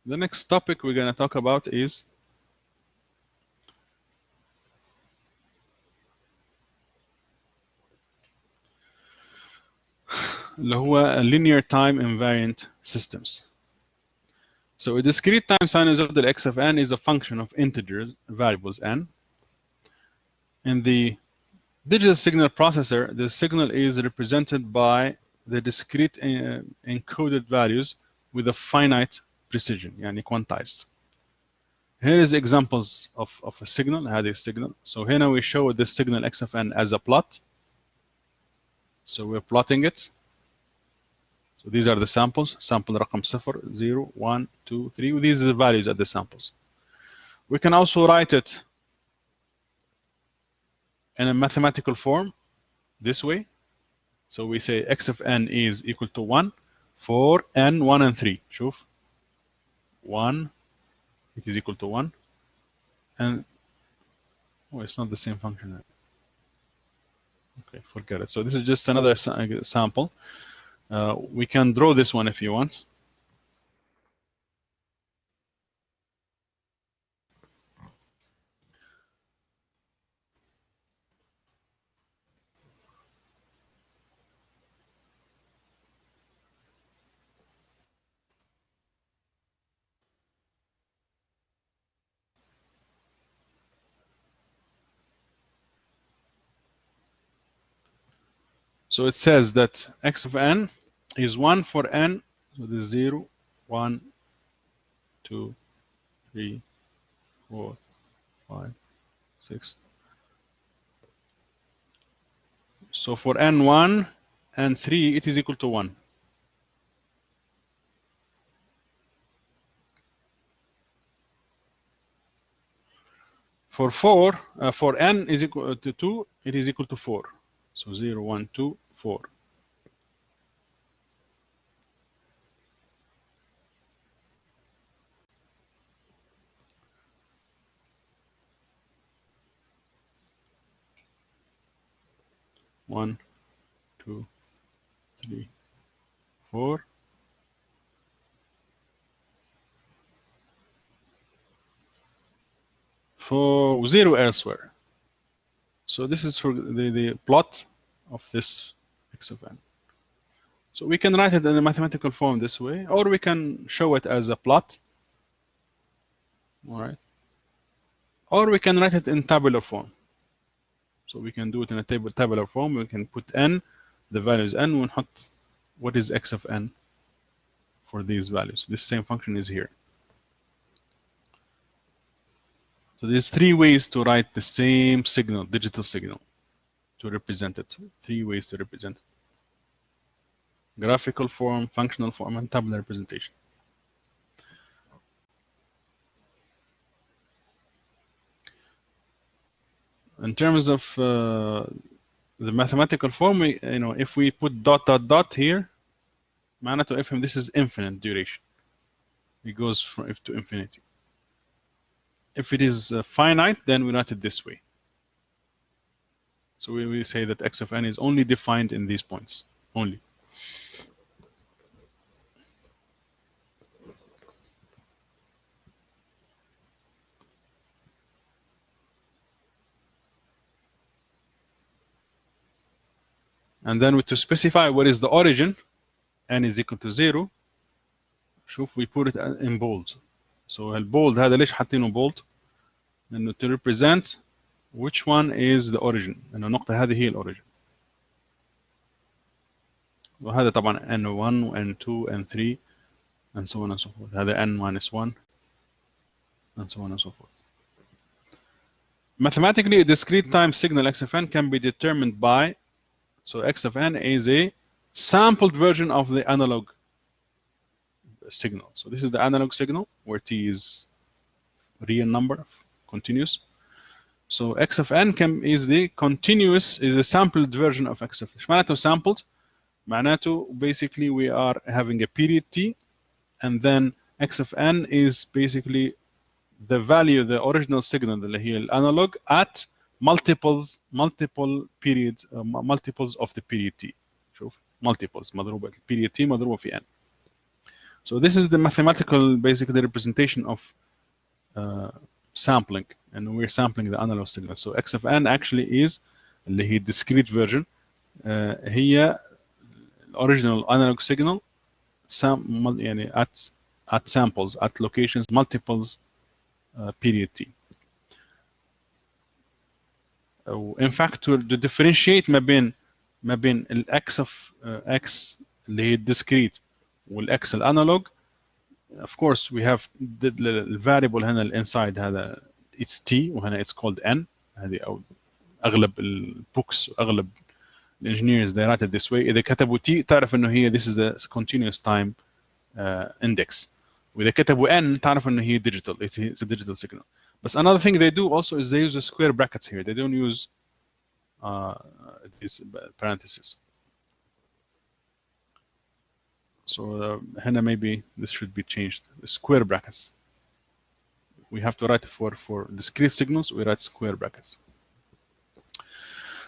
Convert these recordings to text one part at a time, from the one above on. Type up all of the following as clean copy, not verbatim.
The next topic we're going to talk about is اللي هو linear time invariant systems. So a discrete time sinusoidal x of n is a function of integer variables n. In the digital signal processor, the signal is represented by the discrete encoded values with a finite precision, يعني quantized. Here is examples of a signal, هذه الsignal. So here we show this signal x of n as a plot. So we're plotting it. So these are the samples. Sample رقم 0, 0, 1, 2, 3. These are the values at the samples. We can also write it in a mathematical form this way. So we say x of n is equal to 1 for n 1 and 3. شوف 1, it is equal to 1. And oh, it's not the same function. Okay, forget it. So this is just another sample. We can draw this one if you want. So it says that x of n is 1 for n. So this is 0, 1, 2, 3, 4, 5, 6. So for n1 and 3, it is equal to 1. For 4, for n is equal to 2, it is equal to 4. So 0, 1, 2, 4. One, 2, 3, 4. For 0 elsewhere. So this is for the plot of this x of n. So we can write it in a mathematical form this way, or we can show it as a plot. All right. Or we can write it in tabular form. So we can do it in a tabular form. We can put n, the value is n, and what is x of n for these values. This same function is here. So there's 3 ways to write the same signal, digital signal, to represent it. 3 ways to represent it. Graphical form, functional form, and tabular representation. In terms of the mathematical form, if we put dot dot dot here, معناته افهم this is infinite duration. It goes from to infinity. If it is finite, then we write it this way. So we say that x of n is only defined in these points, only. And then to specify what is the origin, n is equal to 0. شوف, we put it in bold. So البولد هذا ليش حاطينه bold؟ لأنه to represent which one is the origin. لأنه النقطة هذه هي الأوريجين. وهذا طبعا n1 n2 n3 and so on and so forth. هذا n minus 1 and so on and so forth. Mathematically, a discrete time signal x of n can be determined by, so x of n is a sampled version of the analog signal. So this is the analog signal where t is real number, continuous. So x of n is the continuous, is a sampled version of x of n. ايش معناته sampled؟ معناته basically we are having a period t, and then x of n is basically the value, the original signal اللي هي الانالوج at multiple periods, multiples of the period t. شوف multiples مضروبة period t مضروبة في n. So this is the mathematical, basically, representation of sampling, and we're sampling the analog signal. So x of n actually is اللي هي discrete version. هي original analog signal يعني at samples at locations multiples period t. In fact, to differentiate ما بين الاكس of x اللي هي discrete والاكس الانالوج. Of course we have the variable هنا الانسايد هذا it's t وهنا it's called n. هذه أو اغلب البوكس واغلب الانجينيرز they write it this way. اذا كتبوا t تعرف انه هي this is the continuous time index. واذا كتبوا n تعرف انه هي digital. It's a digital signal. But another thing they do also is they use the square brackets here. They don't use these parentheses. So هنا maybe this should be changed. The square brackets. We have to write for discrete signals. We write square brackets.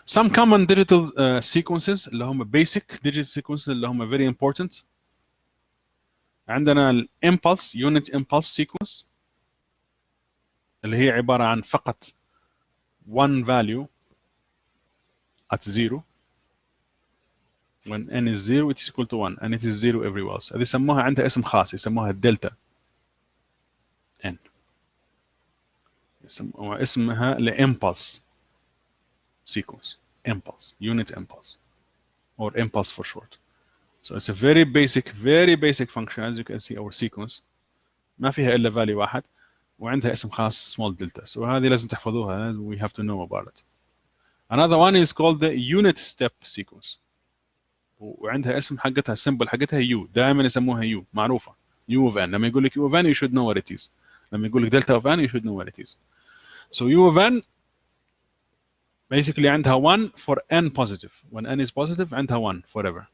Some common digital sequences اللي هم basic digital sequences اللي هم very important. عندنا impulse unit impulse sequence اللي هي عبارة عن فقط one value at 0 when n is 0 it is equal to 1 and it is 0 everywhere else. هذه يسموها عندها اسم خاص يسموها delta n. اسمها impulse sequence. Impulse, unit impulse, or impulse for short. So it's a very basic function. As you can see our sequence ما فيها إلا value واحد وعندها اسم خاص small delta. So هذه لازم تحفظوها. We have to know about it. Another one is called the unit step sequence. وعندها اسم حقتها symbol حقتها U. دائما يسموها U معروفة. U of n. لما يقول لك U of n you should know what it is. لما يقول لك delta of n you should know what it is. So U of n basically عندها 1 for n positive. When n is positive عندها 1 forever.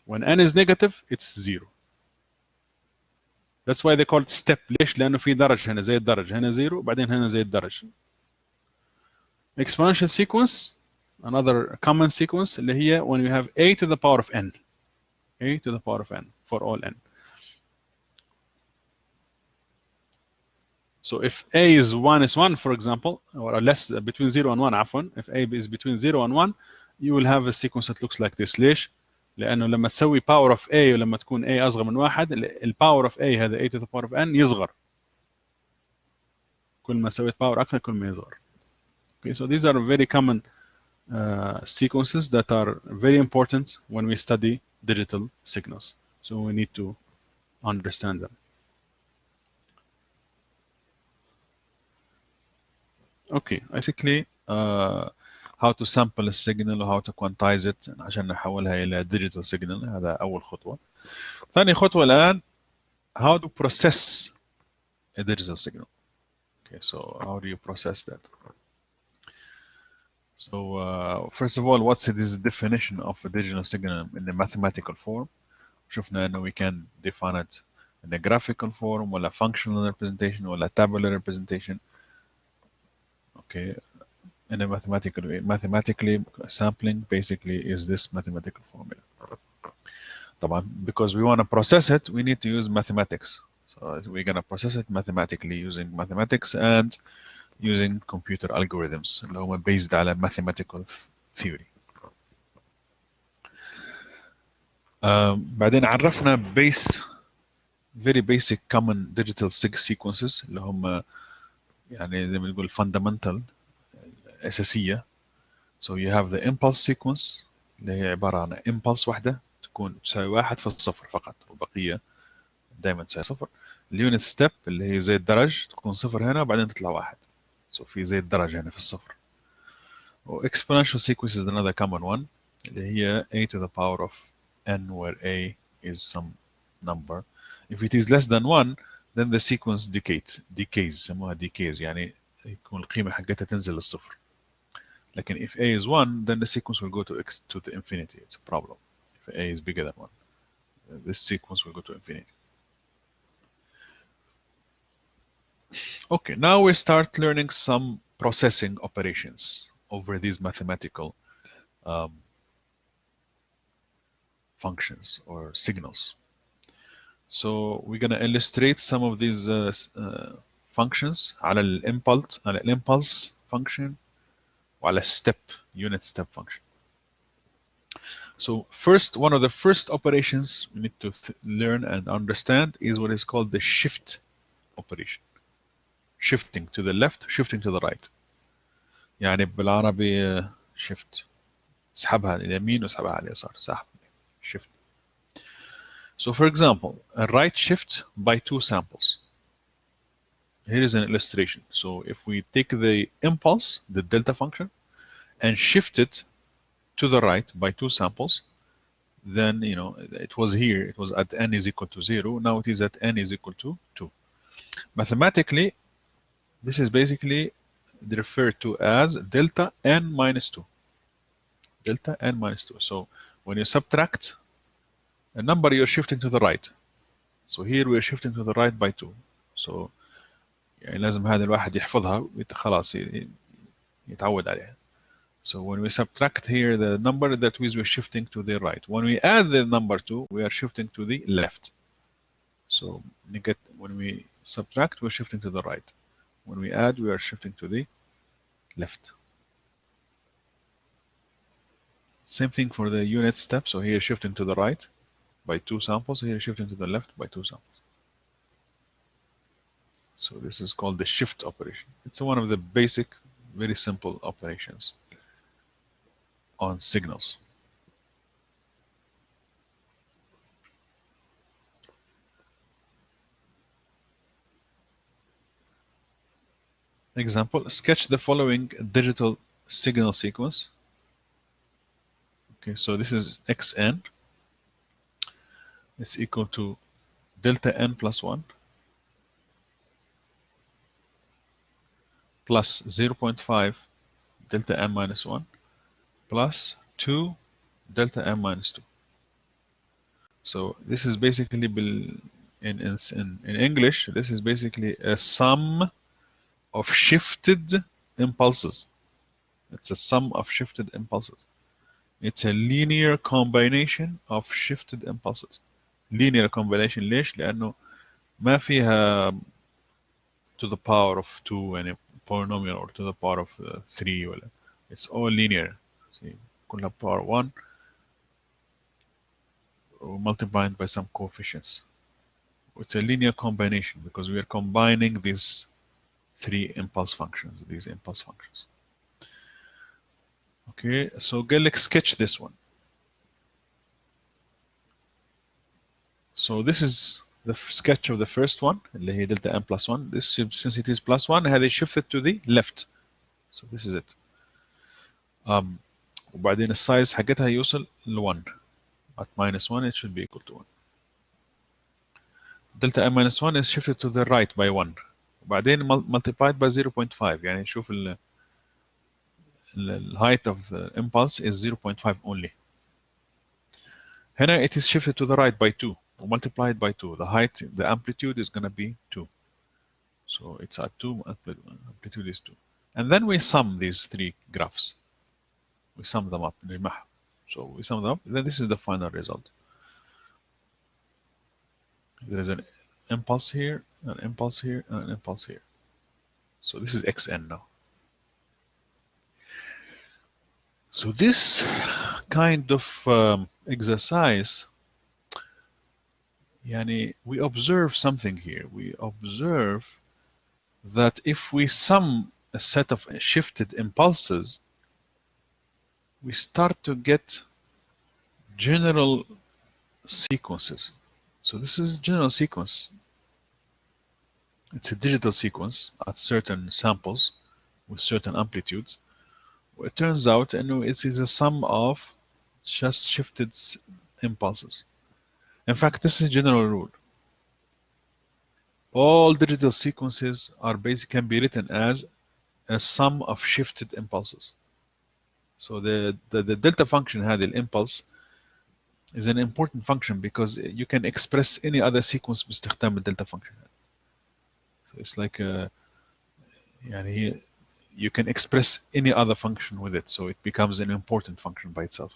When n is negative it's 0. That's why they call it step. ليش؟ لأنه في درج هنا زي الدرج هنا 0 بعدين هنا زي الدرج. Exponential sequence, another common sequence اللي هي when you have a to the power of n. a to the power of n for all n. So if a is 1 for example, or less between 0 and 1 عفوا, if a is between 0 and 1 you will have a sequence that looks like this. ليش؟ لأنه لما تسوي power of a ولما تكون a أصغر من 1 ال power of a هذا a to the power of n يصغر. كل ما سويت power أكثر كل ما يصغر. Okay, so these are very common sequences that are very important when we study digital signals. So we need to understand them. Okay, basically how to sample a signal or how to quantize it عشان نحولها إلى digital signal. هذا أول خطوة. ثاني خطوة الآن how to process a digital signal. Okay, so how do you process that? So first of all, what's the definition of a digital signal in a mathematical form? شفنا إنه we can define it in a graphical form ولا functional representation ولا tabular representation. Okay, in a mathematically sampling basically is this mathematical formula. طبعا because we want to process it we need to use mathematics. So we're going to process it mathematically using mathematics and using computer algorithms اللي هم based على mathematical theory. بعدين عرفنا very basic common digital sequences اللي هم يعني زي ما نقول fundamental أساسية. So you have the impulse sequence اللي هي عبارة عن impulse واحدة تكون تساوي 1 في الصفر فقط والبقية دائما تساوي 0. اليونت ستيب اللي هي زي الدرج تكون 0 هنا وبعدين تطلع 1. So في زي الدرج هنا في الصفر. Exponential sequence is another common one اللي هي a to the power of n where a is some number. If it is less than 1 then the sequence decays يسموها decays يعني يكون القيمة حقتها تنزل للصفر. لكن if a is 1 then the sequence will go to the infinity. It's a problem. If a is bigger than 1 this sequence will go to infinity. Okay, now we start learning some processing operations over these mathematical functions or signals. So we're gonna illustrate some of these functions على الimpulse function وعلى unit step function. So first, one of the first operations we need to learn and understand is what is called the shift operation. Shifting to the left, shifting to the right. يعني بالعربي shift. اسحبها لليمين واسحبها على اليسار. سحب. Shift. So for example, a right shift by 2 samples. Here is an illustration. So if we take the impulse, the delta function, and shift it to the right by 2 samples, then it was here, it was at n is equal to 0. Now it is at n is equal to 2. Mathematically, this is basically referred to as delta n minus 2. Delta n minus 2. So when you subtract a number, you're shifting to the right. So here we're shifting to the right by 2. So يعني لازم هذا الواحد يحفظها خلاص يتعود عليها. So when we subtract here the number, that means we're shifting to the right. When we add the number 2, we are shifting to the left. So when we subtract, we're shifting to the right. When we add, we are shifting to the left. Same thing for the unit step. So here shifting to the right by 2 samples, here shifting to the left by 2 samples. So this is called the shift operation. It's one of the basic, very simple operations on signals. Example, sketch the following digital signal sequence. Okay, so this is xn. It's equal to delta n plus 1 plus 0.5 delta n minus 1 plus 2 delta n minus 2. So this is basically in English, this is basically a sum of shifted impulses. It's a sum of shifted impulses. It's a linear combination of shifted impulses. Linear combination ليش؟ لأنه ما فيها to the power of 2 and a polynomial or to the power of 3 ولا. It's all linear. See, كلها power 1 multiplied by some coefficients. It's a linear combination because we are combining these 3 impulse functions, Okay, so قال لك sketch this one. So this is the sketch of the first one اللي هي delta n plus 1. This, since it is plus 1, هذه shifted to the left. So this is it. وبعدين السايز حقتها يوصل ل 1. At minus 1 it should be equal to 1. Delta n minus 1 is shifted to the right by 1. وبعدين multiplied by 0.5. يعني شوف ال height of the impulse is 0.5 only. هنا it is shifted to the right by 2. Multiplied by 2. The height, the amplitude is going to be 2. So it's at 2, amplitude is 2. And then we sum these 3 graphs. We sum them up. So we sum them up. Then this is the final result. There is an impulse here, an impulse here, and an impulse here. So this is xn now. So this kind of exercise, we observe something here. We observe that if we sum a set of shifted impulses, we start to get general sequences. So this is a general sequence. It's a digital sequence at certain samples with certain amplitudes. It turns out it is a sum of just shifted impulses. In fact, this is a general rule. All digital sequences can be written as a sum of shifted impulses. So the delta function had the impulse is an important function because you can express any other sequence باستخدام الدلتا function. So it's like you can express any other function with it, so it becomes an important function by itself.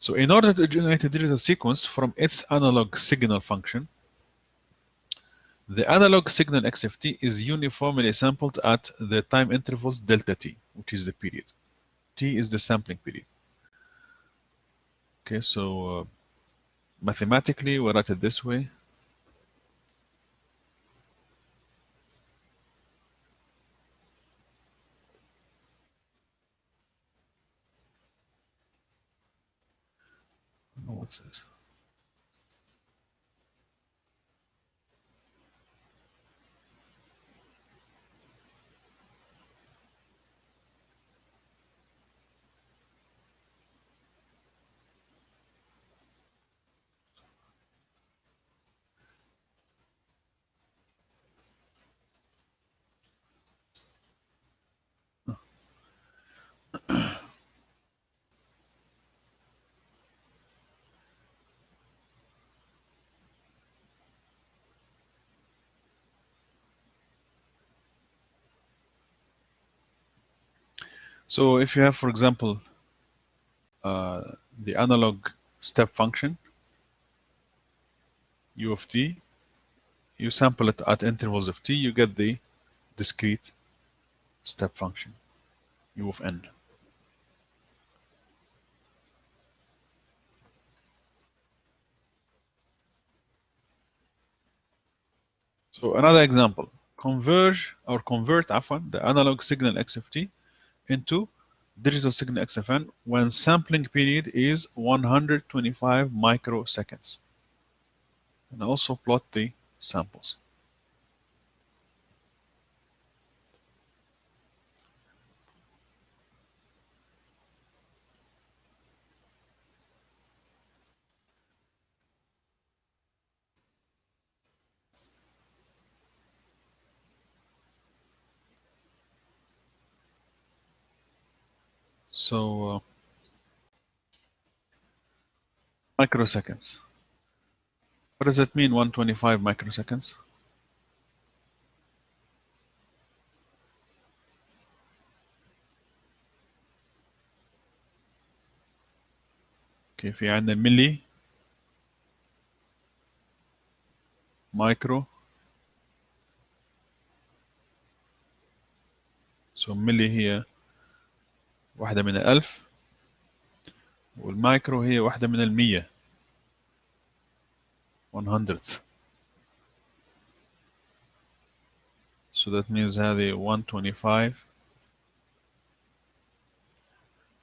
So in order to generate a digital sequence from its analog signal function, the analog signal XFT is uniformly sampled at the time intervals delta t, which is the period. T is the sampling period. Okay, so mathematically, we write it this way. Oh, what's this? So if you have, for example, the analog step function, u of t, you sample it at intervals of t, you get the discrete step function, u of n. So another example, convert the analog signal x of t into digital signal xfn when sampling period is 125 microseconds. And also plot the samples. So microseconds. What does it mean, 125 microseconds? كيف يعني ملي مايكرو. سو ملي هي واحدة من الألف والمايكرو هي واحدة من المية 100th. So that means هذه 125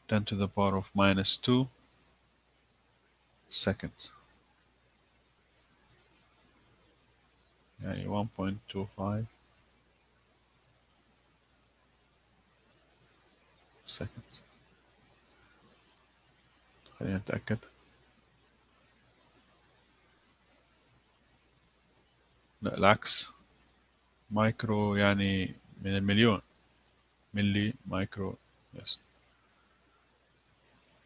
10 to the power of minus 2 seconds. يعني 1.25 seconds. خلينا نتأكد. لا العكس، مايكرو يعني من المليون، ملي مايكرو. yes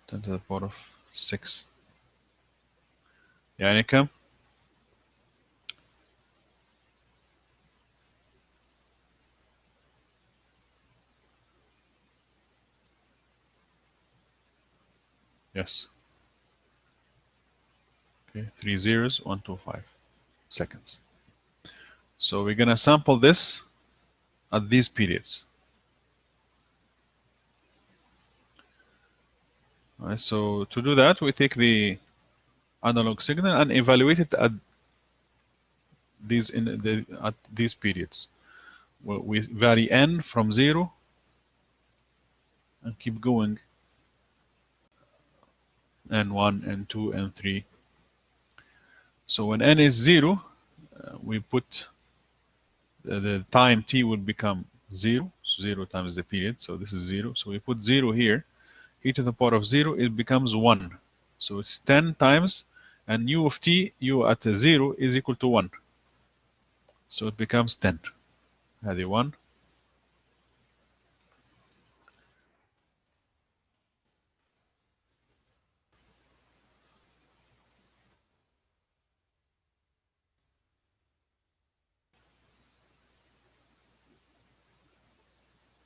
10 to the power of 6 يعني كم؟ yes okay 3 zeros 125 seconds. So we're gonna sample this at these periods. Right, so to do that, we take the analog signal and evaluate it at these periods. We vary n from 0 and keep going, n1, n2, n3. So when n is 0, we put the time t will become 0, so 0 times the period, so this is 0. So we put 0 here, e to the power of 0, it becomes 1. So it's 10 times, and u of t, u at 0 is equal to 1. So it becomes 10. هذه 1.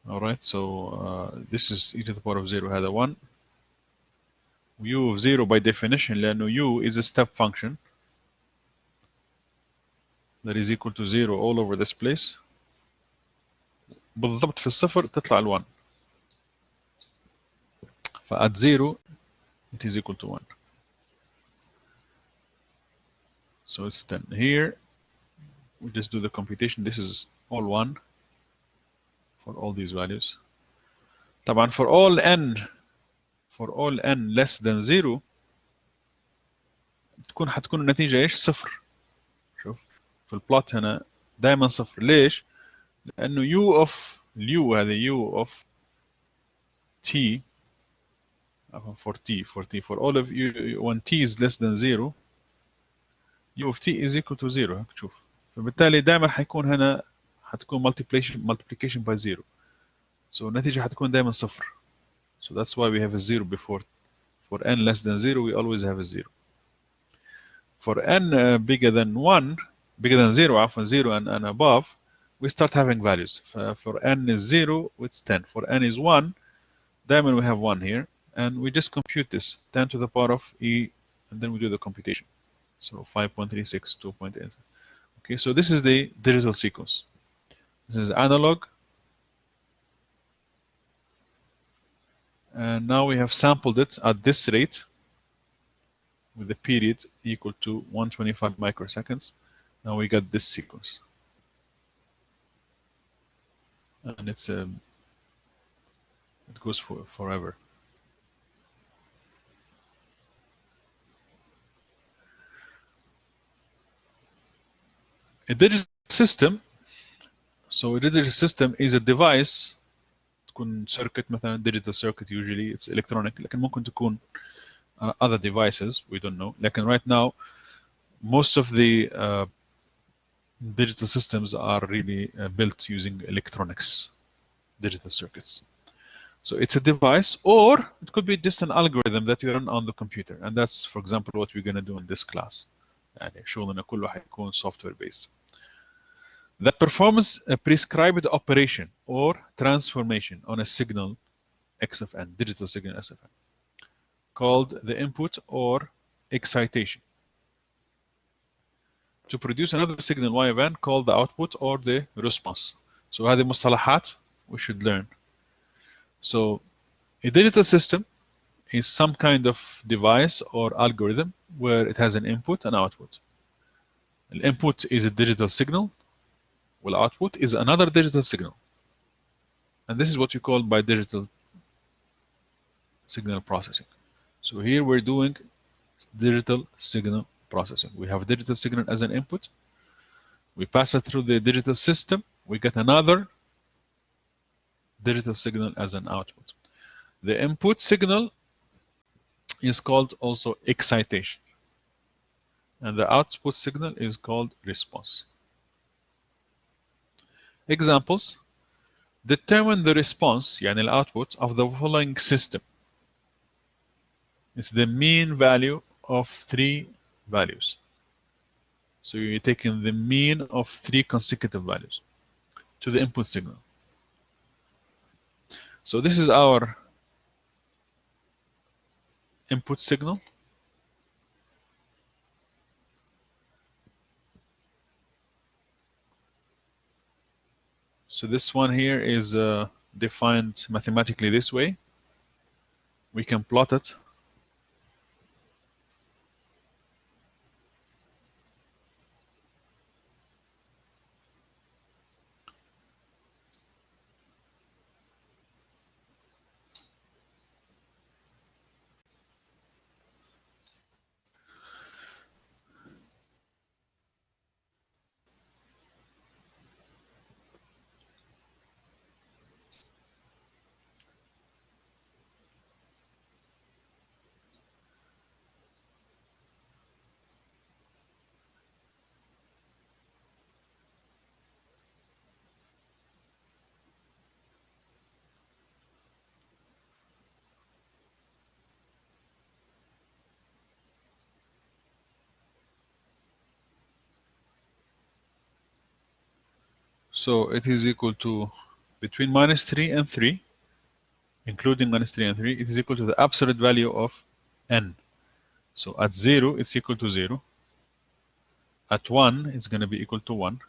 All right, so this is e to the power of 0 هذا 1. u of 0 by definition لأنه u is a step function that is equal to 0 all over this place. بالضبط في الصفر تطلع ال 1. at 0 it is equal to 1. So it's 10. Here we just do the computation. This is all 1 for all these values. طبعا for all n less than 0 حتكون النتيجة ايش؟ صفر. شوف في البلوت هنا دائما صفر. ليش؟ لأنه u of هذه u of t for all of you when t is less than 0 u of t is equal to 0. هيك تشوف. فبالتالي دائما حيكون هنا حتكون multiplication by 0. So النتيجة حتكون دائما صفر. So that's why we have a 0 before. For n less than 0 we always have a 0. For n bigger than 0 عفوا 0 and above we start having values. For n is 0 it's 10. For n is 1 دائما we have 1 here and we just compute this 10 to the power of e and then we do the computation. So 5.36, 2.8. Okay, so this is the digital sequence. This is analog. And now we have sampled it at this rate with the period equal to 125 microseconds. Now we got this sequence. And it goes forever. A digital system. So a digital system is a device. تكون circuit مثلا digital circuit usually it's electronic. لكن ممكن تكون other devices we don't know. لكن right now most of the digital systems are really built using electronics, digital circuits. So it's a device, or it could be just an algorithm that you run on the computer, and that's, for example, what we're going to do in this class. يعني شغلنا كله حيكون software based. That performs a prescribed operation or transformation on a signal x of n, digital signal x of n, called the input or excitation, to produce another signal y of n called the output or the response. So هذه مصطلحات we should learn. So a digital system is some kind of device or algorithm where it has an input and output. The input is a digital signal, while output is another digital signal. And this is what we call by digital signal processing. So here we're doing digital signal processing. We have digital signal as an input. We pass it through the digital system. We get another digital signal as an output. The input signal is called also excitation. And the output signal is called response. Examples. Determine the response, يعني الoutput of the following system. It's the mean value of 3 values. So you're taking the mean of 3 consecutive values to the input signal. So this is our input signal. So this one here is defined mathematically this way. We can plot it. So it is equal to between -3 and 3, including -3 and 3, it is equal to the absolute value of n. So at 0, it's equal to 0. At 1, it's going to be equal to 1.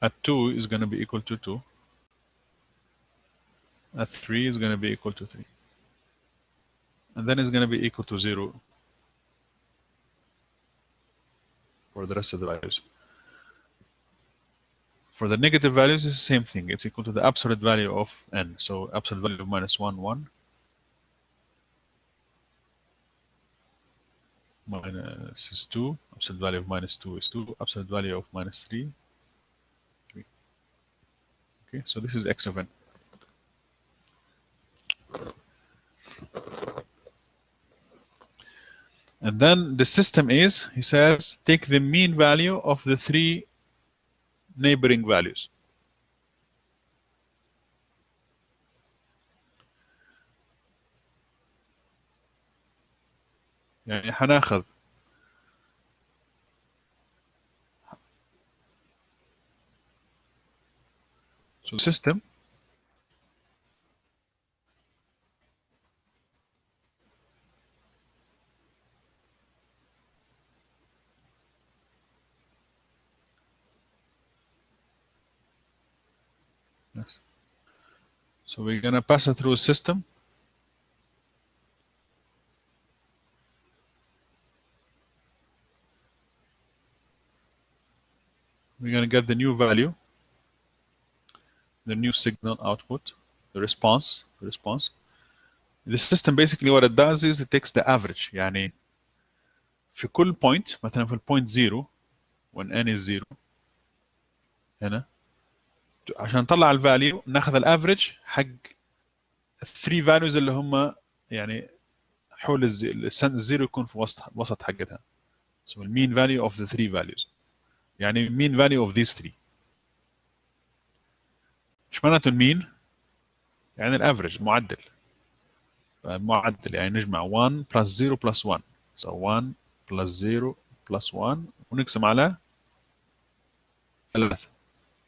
At 2 is going to be equal to 2. At 3 is going to be equal to 3. And then it's going to be equal to 0 for the rest of the values. For the negative values, it's the same thing. It's equal to the absolute value of n. So absolute value of minus 1, 1. Minus is 2. Absolute value of minus 2 is 2. Absolute value of minus 3, 3. Okay, so this is x of n. And then the system is, he says, take the mean value of the 3 neighboring values. يعني هناخذ so system yes. So we're going to pass it through a system. We're going to get the new value, the new signal output, the response. The system basically what it does is it takes the average. يعني في كل point مثلا في البوينت 0 when n is 0 هنا عشان نطلع الفاليو ناخذ الافريج حق الثري فاليوز اللي هم يعني حول الزيرو يكون في وسط حقتها. So the mean value of the three values. يعني mean value of these three. ايش معناته المين؟ يعني الافريج المعدل. المعدل يعني نجمع 1 plus 0 plus 1. So 1 plus 0 plus 1 ونقسم على 3.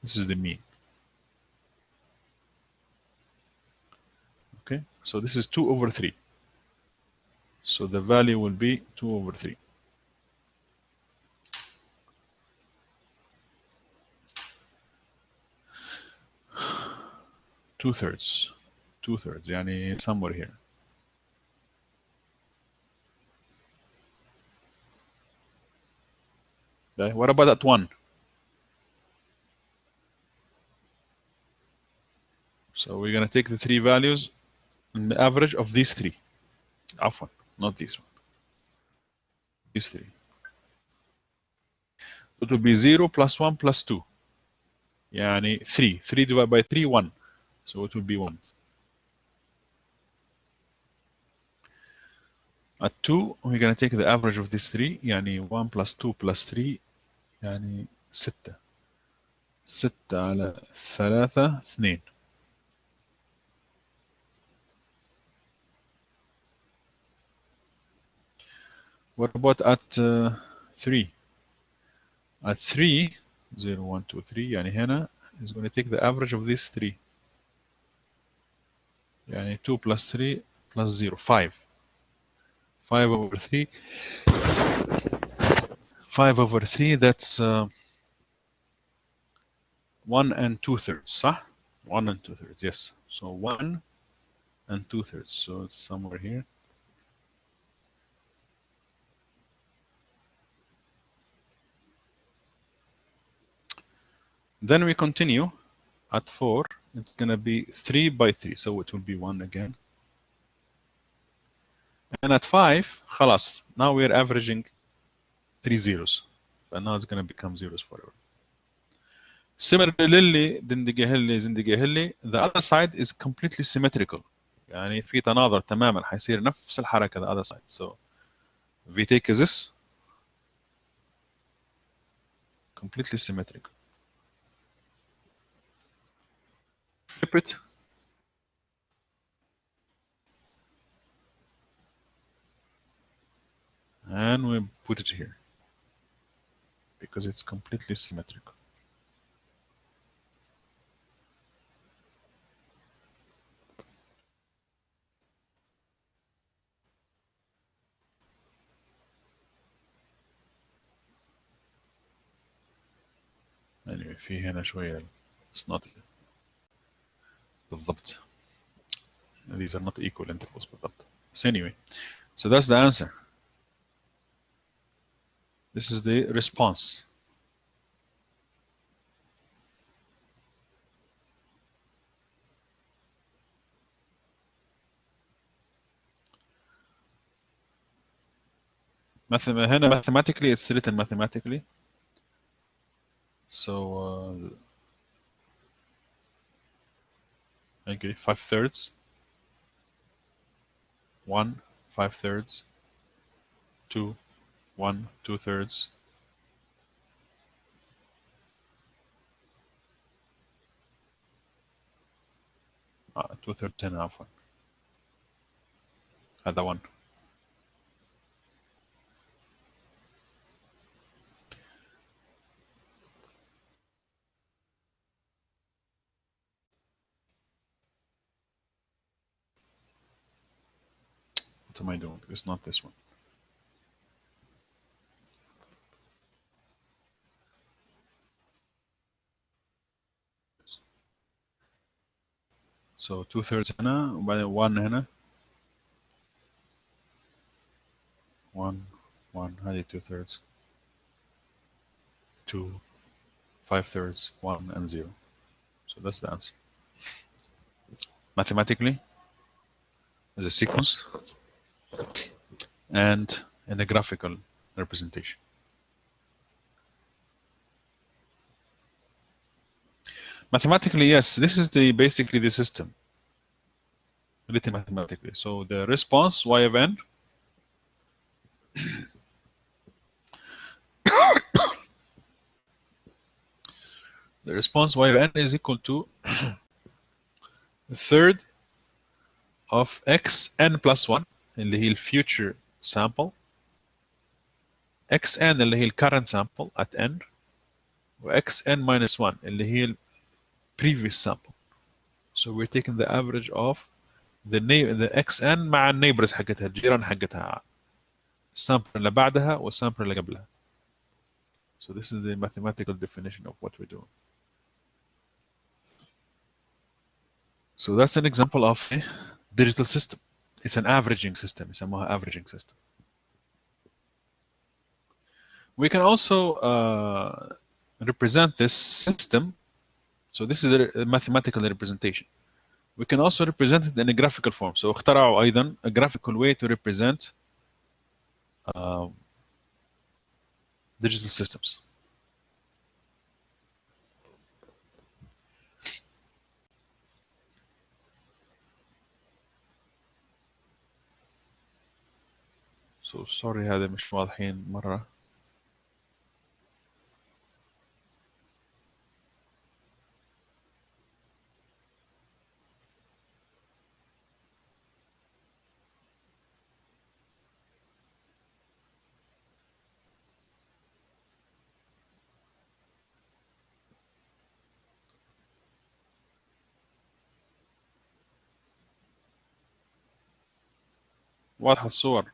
This is the mean. Okay, so this is 2 over 3. So the value will be 2 over 3. Two-thirds. Two-thirds, يعني somewhere here. Okay, what about at 1? So we're going to take the three values and the average of these three. عفوا, not this one. These three. It will be 0 plus 1 plus 2. يعني 3. 3 divided by 3, 1. So it will be 1. At 2, we're going to take the average of these 3. يعني 1 plus 2 plus 3. يعني 6. 6 على 3 2. What about at 3? At 3, 0, 1, 2, 3. يعني هنا is going to take the average of these 3. يعني 2 plus 3 plus 0, 5. 5 over 3. 5 over 3, that's 1 and 2/3, صح? 1 and 2/3, yes. So 1 and 2/3, so it's somewhere here. Then we continue at 4, it's going to be 3 by 3, so it will be 1 again. And at 5, خلاص, now we're averaging 3 zeros. And now it's going to become zeros forever. Similarly, the other side is completely symmetrical. يعني في تناظر تماما حيصير نفس الحركة the other side. So we take this completely symmetrical. Flip it. And we put it here because it's completely symmetrical. في هنا شوية it's not بالضبط. These are not equal intervals بالضبط. So anyway, so that's the answer. This is the response. هنا mathematically it's written mathematically. So I agree 5/3, 1 5/3, 2 1 2/3. 2/3 هنا عفوا. هذا 1. What am I doing? It's not this one. So 2/3 هنا وبعدين 1 هنا. 1 1 هذه 2/3. 2 5/3 1 and 0. So that's the answer. Mathematically, as a sequence and in a graphical representation. Mathematically, yes, this is basically the system written mathematically. So the response y of n the response y of n is equal to a third of xn plus 1 اللي هي future sample, xn اللي هي current sample at n, و xn minus 1 اللي هي previous sample. So we're taking the average of the xn مع النيبرز حقتها الجيران حقتها السامبل اللي بعدها والسامبل اللي قبلها. So this is the mathematical definition of what we're doing. So that's an example of a digital system. It's an averaging system. It's a averaging system. We can also represent this system. So this is a mathematical representation. We can also represent it in a graphical form. So اخترعوا أيضا a graphical way to represent digital systems. So sorry هذا مش واضحين مرة. واضحة الصور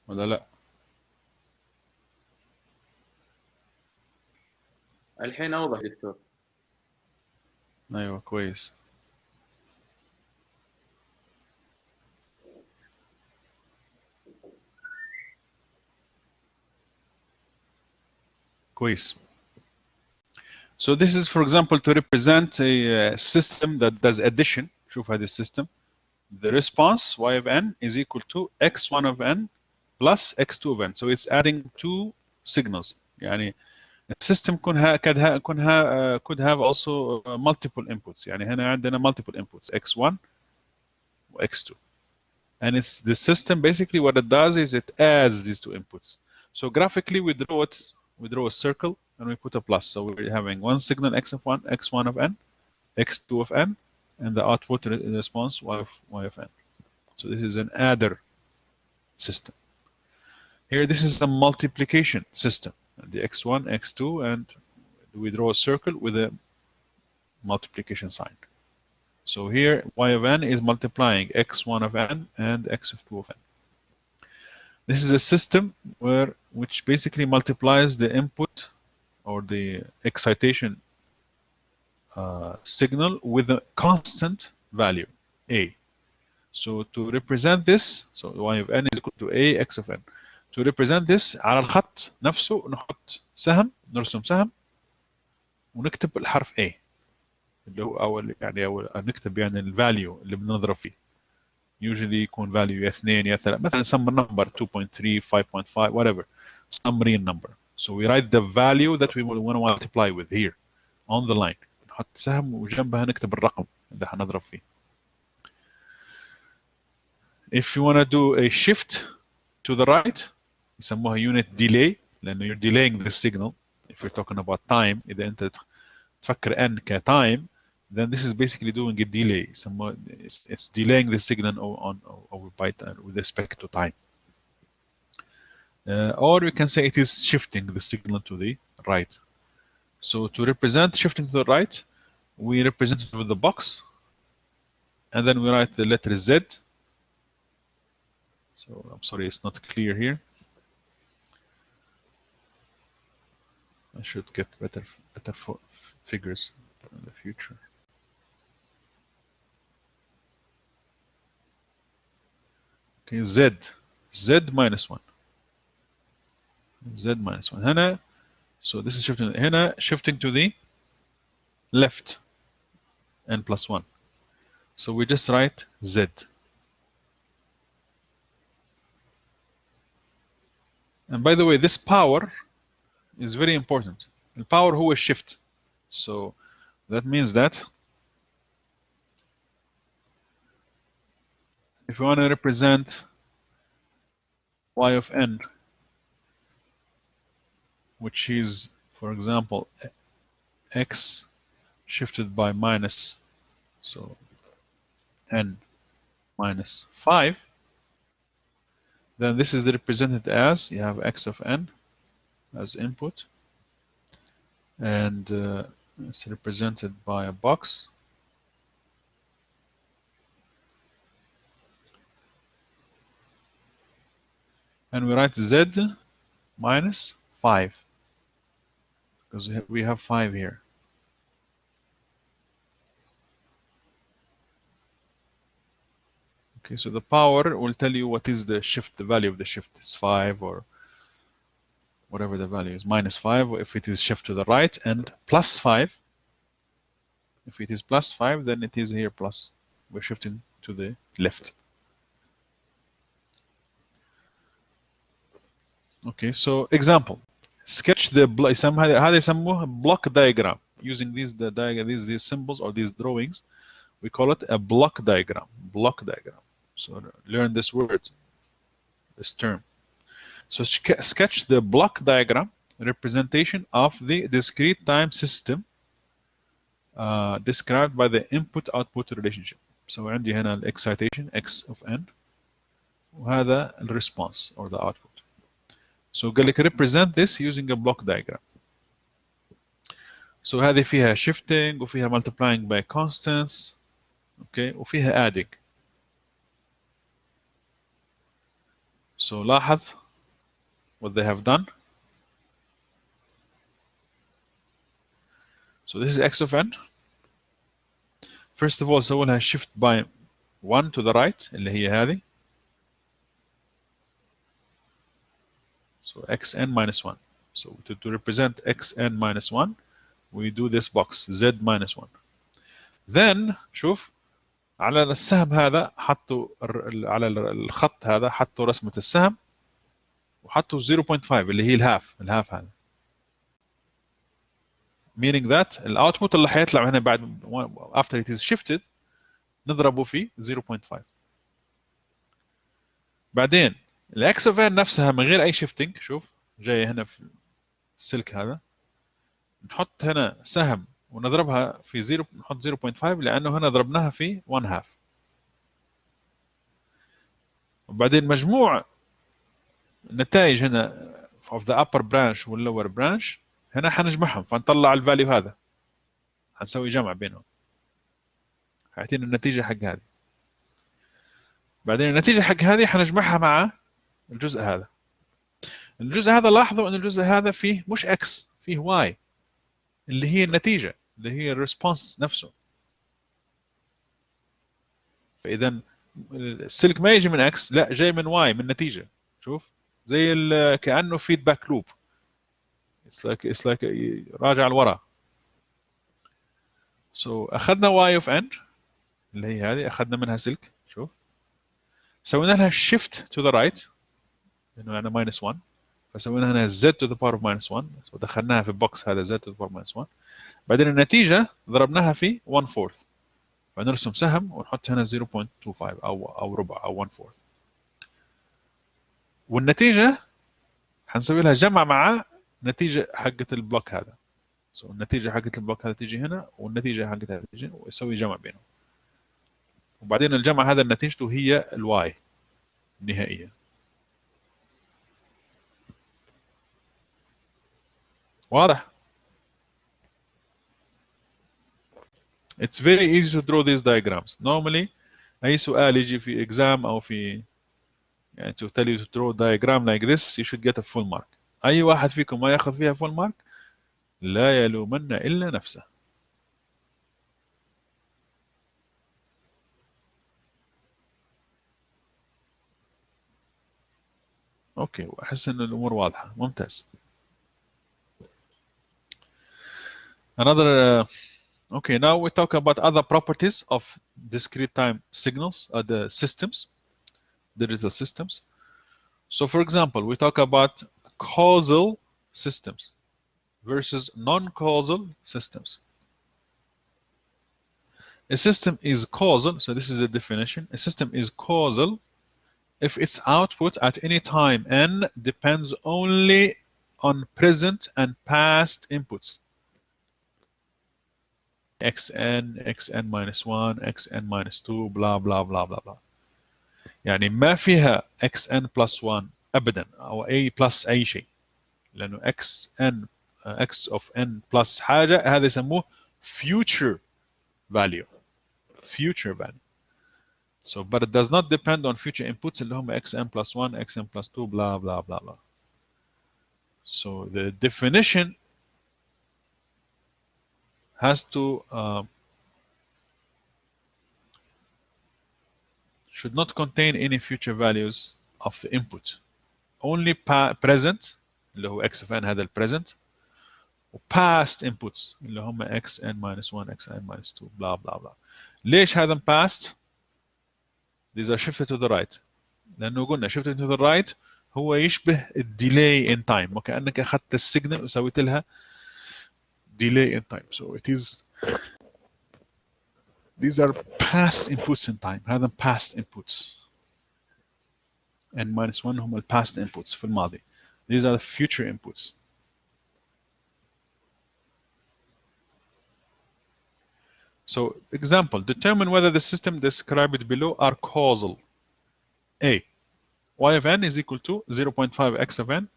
ولا لا؟ الحين أوضح دكتور. أيوة كويس. كويس. So this is, for example, to represent a system that does addition. شوف هذه السيستم. The response y of n is equal to x1 of n plus x2 of n. So it's adding two signals. يعني السيستم could have also multiple inputs. يعني هنا عندنا multiple inputs x1 و x2. And it's the system basically what it does is it adds these two inputs. So graphically we draw a circle and we put a plus. So we're having one signal x1 of n, x2 of n, and the output response y of n. So this is an adder system. Here this is a multiplication system. The x1, x2, and we draw a circle with a multiplication sign. So here y of n is multiplying x1 of n and x2 of n. This is a system which basically multiplies the input or the excitation signal with a constant value A. So to represent this, so y of n is equal to A x of n. To represent this على الخط نفسه نحط سهم، نرسم سهم ونكتب الحرف A اللي هو أول يعني نكتب يعني الفاليو اللي بنضرب فيه. Usually يكون value يا 2 يا 3 مثلا some number 2.3 5.5 whatever some real number. So we write the value that we want to multiply with here on the line. نحط سهم وجنبها نكتب الرقم اللي حنضرب فيه. If you want to do a shift to the right يسموها unit delay لأنه you're delaying the signal. If you're talking about time إذا أنت تفكر n كtime then this is basically doing a delay. It's delaying the signal with respect to time. Or we can say it is shifting the signal to the right. So to represent shifting to the right, we represent it with the box, and then we write the letter Z. So I'm sorry, it's not clear here. I should get better figures in the future. Okay, Z minus 1. Z minus 1. هنا, so this is shifting. هنا shifting to the left, n plus 1. So we just write Z. And by the way, this power is very important. The power هو shift. So that means that if you want to represent y of n, which is, for example, x shifted by minus, so n minus 5, then this is represented as, you have x of n as input, and it's represented by a box. And we write z minus 5, because we have 5 here. Okay, so the power will tell you what is the shift, the value of the shift is 5 or whatever the value is, minus 5 if it is shift to the right, and plus 5. If it is plus 5, then it is here plus. We're shifting to the left. Okay, so example. Sketch the هذا يسموه block diagram. Using these symbols or these drawings, we call it a block diagram. Block diagram. So learn this word, this term. So sketch the block diagram representation of the discrete time system described by the input-output relationship. So عندي هنا excitation x of n وهذا response or the output. So قال لك represent this using a block diagram. So هذه فيها shifting وفيها multiplying by constants, okay, وفيها adding. So لاحظ what they have done. So this is x of n. First of all, سووا shift by 1 to the right اللي هي هذه. So xn minus 1. So to represent xn minus 1, we do this box z minus 1. Then شوف على السهم هذا حطوا على الخط هذا حطوا رسمة السهم وحطوا 0.5 اللي هي الهاف هذا. Meaning that الاوتبوت اللي حيطلع هنا بعد after it is shifted نضربه في 0.5. بعدين الاكس اوف ان نفسها من غير اي شيفتنج، شوف جايه هنا في السلك هذا، نحط هنا سهم ونضربها في 0، نحط 0.5 لانه هنا ضربناها في 1 هاف. وبعدين مجموع النتائج هنا of the upper branch وال lower branch هنا حنجمعهم فنطلع الفاليو هذا، حنسوي جمع بينهم حيعطينا النتيجه حق هذه. بعدين النتيجه حق هذه حنجمعها مع الجزء هذا. الجزء هذا لاحظوا ان الجزء هذا فيه مش اكس، فيه y اللي هي النتيجة، اللي هي الريسبونس نفسه. فإذا السلك ما يجي من x، لا جاي من y، من نتيجة. شوف زي كأنه فيدباك لوب. it's like راجع لورا. so أخذنا y of n اللي هي هذه، أخذنا منها سلك. شوف سوينا لها shift to the right لأنه يعني minus 1، فسوينا هنا z to the power of minus 1، ودخلناها في البوكس هذا z to the power of minus 1. بعدين النتيجة ضربناها في 1/4، فنرسم سهم ونحط هنا 0.25 أو ربع أو 1/4. والنتيجة حنسوي لها جمع مع نتيجة حقة البلوك هذا. النتيجة حقة البلوك هذا تيجي هنا، والنتيجة حقتها تيجي هنا، ويسوي جمع بينهم. وبعدين الجمع هذا نتيجته هي الواي النهائية. واضح؟ It's very easy to draw these diagrams. Normally أي سؤال يجي في exam أو في يعني to tell you to draw a diagram like this, you should get a full mark. أي واحد فيكم ما ياخذ فيها full mark لا يلومن إلا نفسه. أوكي، وأحس إن الأمور واضحة. ممتاز. Another okay, now we talk about other properties of discrete time signals, the systems, digital systems. So for example, we talk about causal systems versus non-causal systems. A system is causal, so this is the definition. A system is causal if its output at any time n depends only on present and past inputs. xn, xn minus 1, xn minus 2, blah blah blah blah blah. يعني ما فيها xn plus 1 أبدا أو a plus أي شيء، لأنه xn x of n plus حاجة هذا يسموه future value. Future value. So, but it does not depend on future inputs اللي هم xn plus 1, xn plus 2, blah blah blah blah. So the definition has to should not contain any future values of the input. Only present اللي هو x of n هذا present، و past inputs اللي هم xn minus 1, xn minus 2, blah blah blah. ليش هذا past؟ These are shifted to the right. لأنه قلنا shifted to the right هو يشبه delay in time، وكأنك أخذت السيجنال وسويت لها delay in time. So it is these are past inputs in time. هذا past inputs. n minus 1 هم past inputs في الماضي. These are the future inputs. So example, determine whether the system described below are causal. A, y of n is equal to 0.5 x of n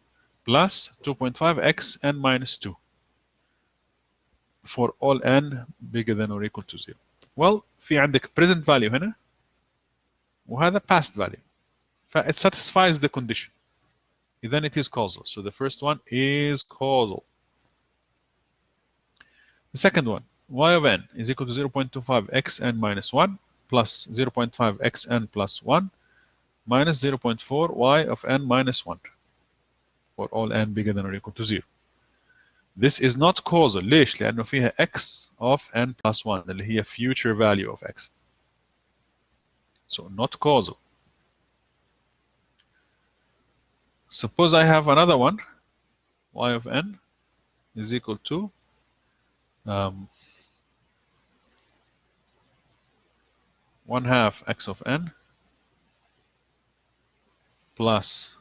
plus 2.5 x n minus 2 for all n bigger than or equal to 0. Well, في عندك present value هنا وهذا past value. It satisfies the condition. Then it is causal. So the first one is causal. The second one, y of n is equal to 0.25 xn minus 1 plus 0.5 xn plus 1 minus 0.4 y of n minus 1 for all n bigger than or equal to 0. This is not causal. ليش؟ لأنه فيها x of n plus 1 اللي هي future value of x. So not causal. Suppose I have another one, y of n is equal to 1/2 x of n plus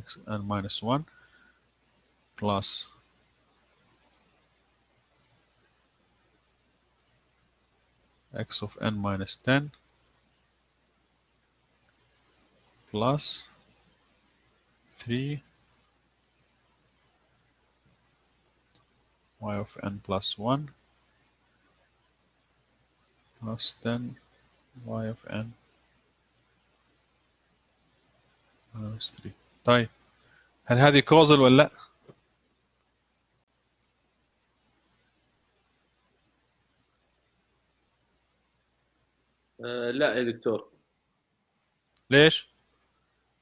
xn minus 1 plus x of n minus 10 plus 3 y of n plus 1 plus 10 y of n minus 3. طيب هل هذه causal ولا لا؟ لا يا دكتور، ليش؟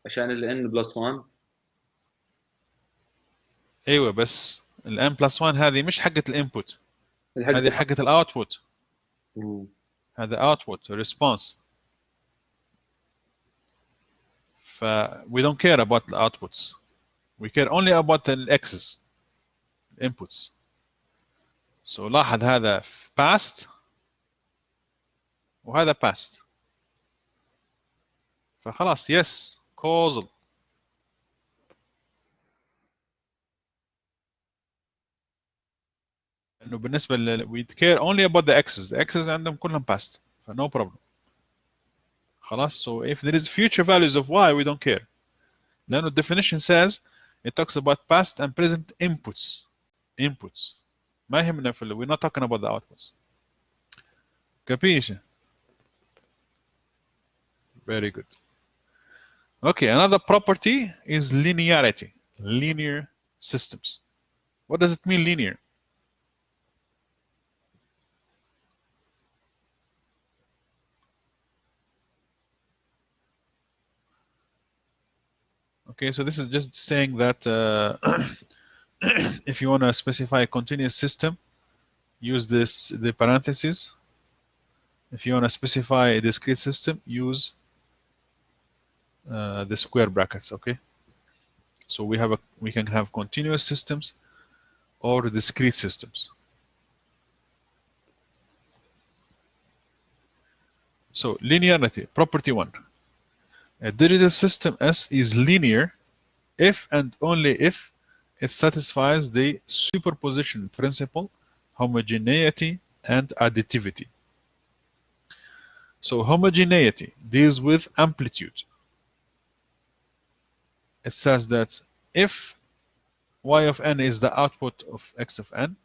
عشان ال n بلس 1. ايوه بس ال n plus 1 هذه مش حقة الانبوت، الحق هذه حقة الاوتبوت. مم. هذا output response. ف we don't care about the outputs. We care only about the x's, inputs. So لاحظ هذا past وهذا past. فخلاص yes causal. انه بالنسبه we care only about the x's. The x's عندهم كلهم past. ف no problem. خلاص. So if there is future values of y we don't care. لانه definition says it talks about past and present inputs. Inputs. ما يهمنا في we're not talking about the outputs. Capisce? Very good. Okay, another property is linearity. Linear systems. What does it mean, linear? Okay, so this is just saying that if you want to specify a continuous system, use the parentheses. If you want to specify a discrete system, use the square brackets. Okay. So we can have continuous systems or discrete systems. So linearity, property 1. A digital system S is linear if and only if it satisfies the superposition principle, homogeneity, and additivity. So homogeneity deals with amplitude. It says that if y of n is the output of x of n,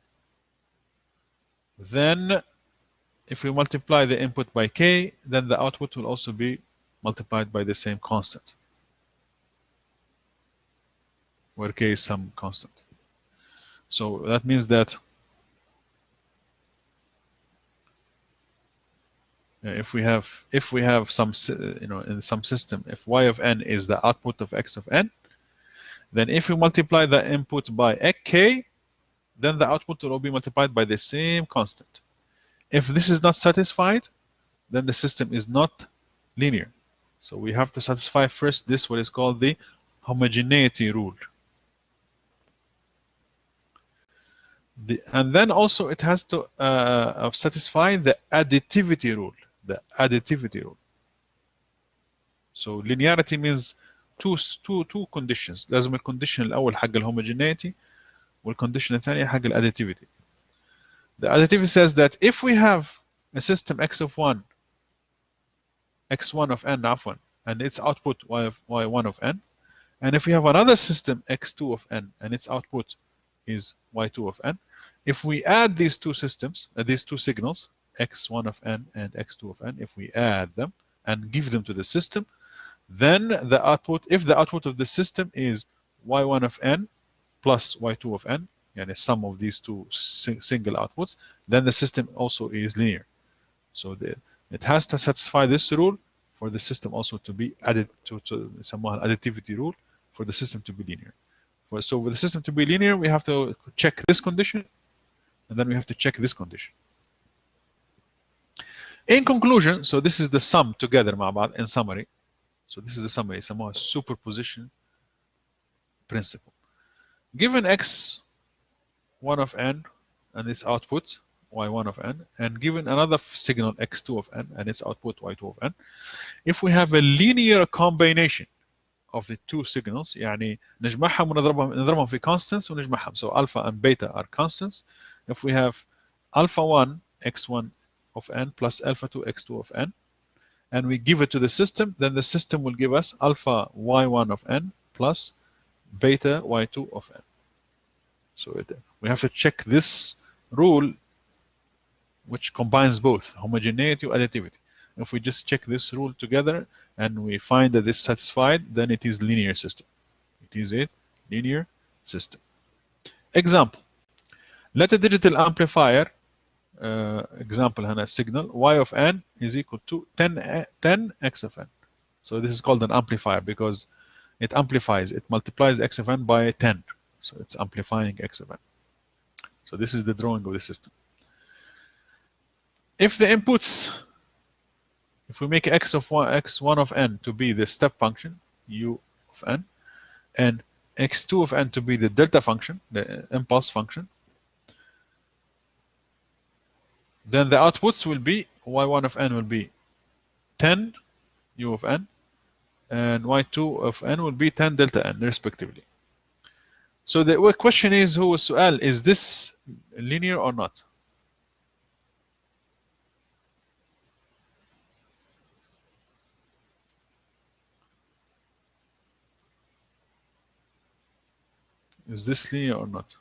then if we multiply the input by k, then the output will also be multiplied by the same constant, where k is some constant. So that means that if we have some, in some system, if y of n is the output of x of n, then if we multiply the input by k, then the output will be multiplied by the same constant. If this is not satisfied, then the system is not linear. So we have to satisfy first this, what is called the homogeneity rule. And then also it has to satisfy the additivity rule. The additivity rule. So linearity means two conditions. لازم الكونديشن الأول حق الhomogeneity والcondition الثانية حق additivity. The additivity says that if we have a system x of 1, x1 of n عفوا, and its output y1 of n, and if we have another system x2 of n and its output is y2 of n, if we add these two systems, these two signals, x1 of n and x2 of n, if we add them and give them to the system, then the output, if the output of the system is y1 of n plus y2 of n, and a sum of these two single outputs, then the system also is linear. So it has to satisfy this rule for the system also to be added to some additivity rule for the system to be linear. So for the system to be linear, we have to check this condition, and then we have to check this condition. In conclusion, so this is the sum together مع بعض in summary. So this is the summary, يسموها superposition principle. Given x1 of n and its output y1 of n, and given another signal x2 of n and its output y2 of n, if we have a linear combination of the two signals, يعني نجمعهم ونضربهم في constants ونجمعهم. So alpha and beta are constants. If we have alpha 1 x1 of n plus alpha 2 x2 of n, and we give it to the system, then the system will give us alpha y1 of n plus beta y2 of n. So we have to check this rule which combines both homogeneity and additivity. If we just check this rule together and we find that this is satisfied, then it is linear system. It is a linear system. Example: let a digital amplifier, example هنا signal y of n is equal to 10 x of n. So this is called an amplifier because it amplifies, it multiplies x of n by 10. So it's amplifying x of n. So this is the drawing of the system. If the inputs, if we make x1 of n to be the step function u of n, and x2 of n to be the delta function, the impulse function, then the outputs will be y1 of n will be 10 u of n, and y2 of n will be 10 delta n respectively. So the question is, هو السؤال, is this linear or not? Is this linear or not?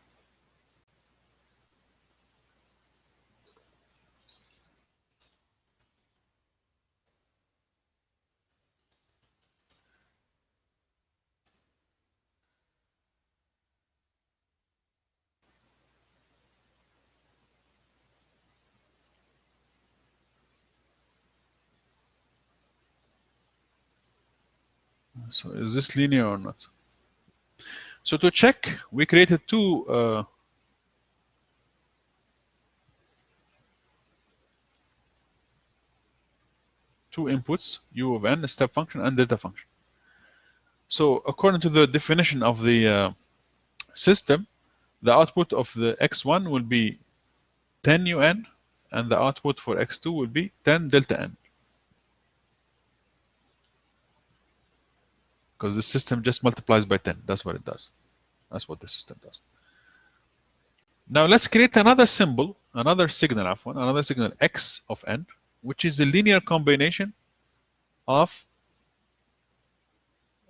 So is this linear or not? So to check, we created two inputs, u of n, a step function, and delta function. So according to the definition of the system, the output of the x1 will be 10 un, and the output for x2 will be 10 delta n. Because the system just multiplies by 10. That's what it does. That's what the system does. Now let's create another symbol, another signal x of n, which is a linear combination of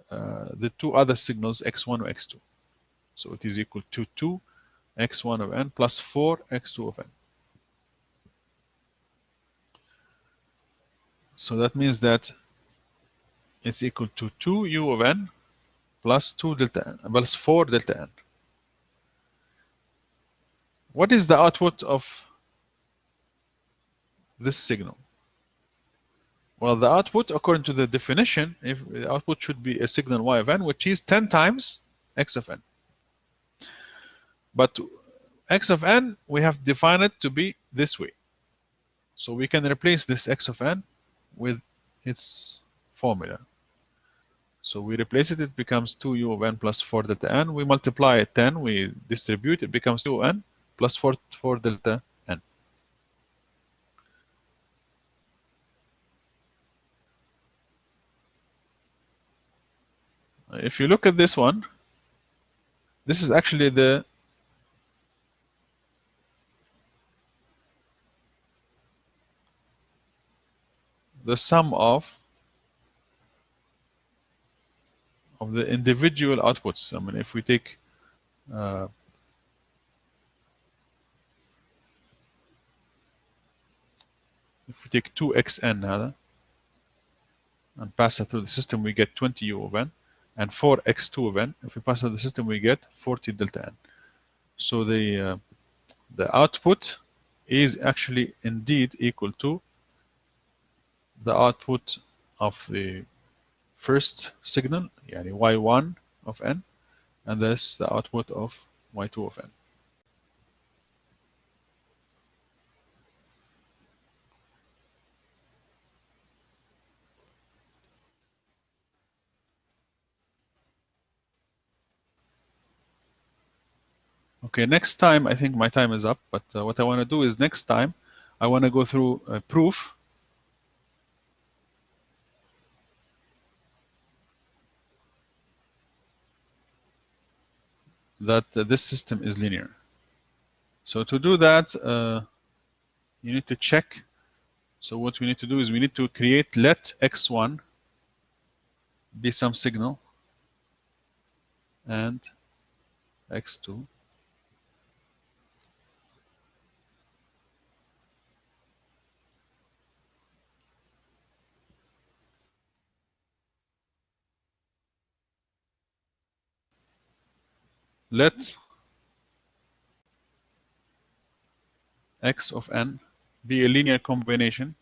the two other signals x1 or x2. So it is equal to 2 x1 of n plus 4 x2 of n. So that means that it's equal to 2 u of n plus 2 delta n plus 4 delta n. What is the output of this signal? Well, the output, according to the definition, if the output should be a signal y of n, which is 10 times x of n. But x of n, we have defined it to be this way. So we can replace this x of n with its formula. So we replace it, it becomes 2u of n plus 4 delta n. We multiply it 10, we distribute, it becomes 2n plus 4 delta n. If you look at this one, this is actually the sum of the individual outputs. I mean, if we take if we take 2xn هذا and pass it through the system, we get 20 u of n, and 4x2 of n. If we pass it through the system, we get 40 delta n. So the output is actually indeed equal to the output of the first signal, يعني y1 of n, and this the output of y2 of n. Okay, next time, I think my time is up, but what I want to do is next time, I want to go through a proof that this system is linear. So to do that, you need to check. So what we need to do is we need to create let x1 be some signal and x2 let x of n be a linear combination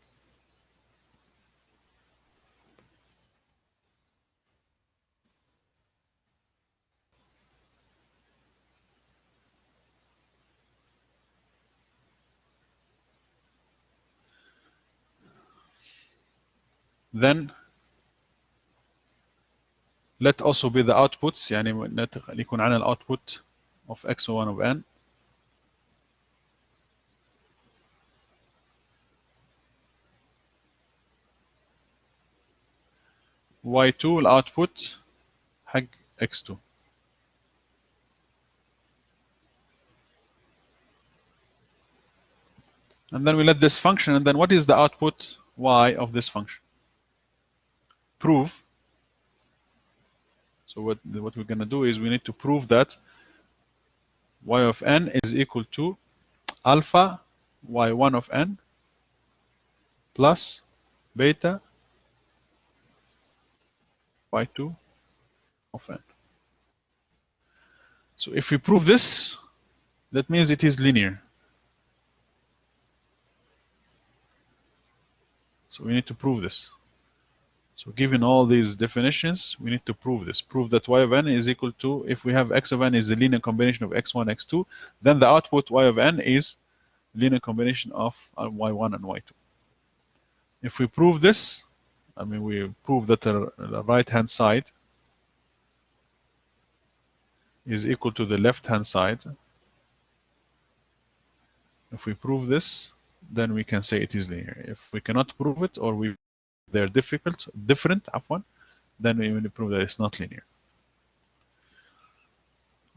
then let also be the outputs يعني يكون عندنا الاوتبوت of x1 of n y2 الاوتبوت حق x2. And then we let this function, and then what is the output y of this function? Prove. So what we're going to do is we need to prove that y of n is equal to alpha y1 of n plus beta y2 of n. So if we prove this, that means it is linear. So we need to prove this. So given all these definitions, we need to prove this. Prove that y of n is equal to, if we have x of n is a linear combination of x1, x2, then the output y of n is linear combination of y1 and y2. If we prove this, I mean we prove that the right-hand side is equal to the left-hand side. If we prove this, then we can say it is linear. If we cannot prove it, or they're different, then we will prove that it's not linear.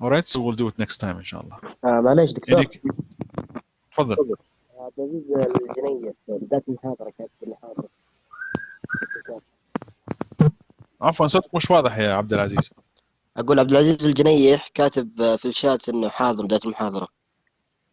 Alright, so we'll do it next time inshallah. معليش دكتور. تفضل. عبد العزيز الجنية بداية المحاضرة كانت المحاضرة. عفوا صوتك مش واضح يا عبد العزيز. أقول عبد العزيز الجنيح كاتب في الشات إنه حاضر بداية المحاضرة.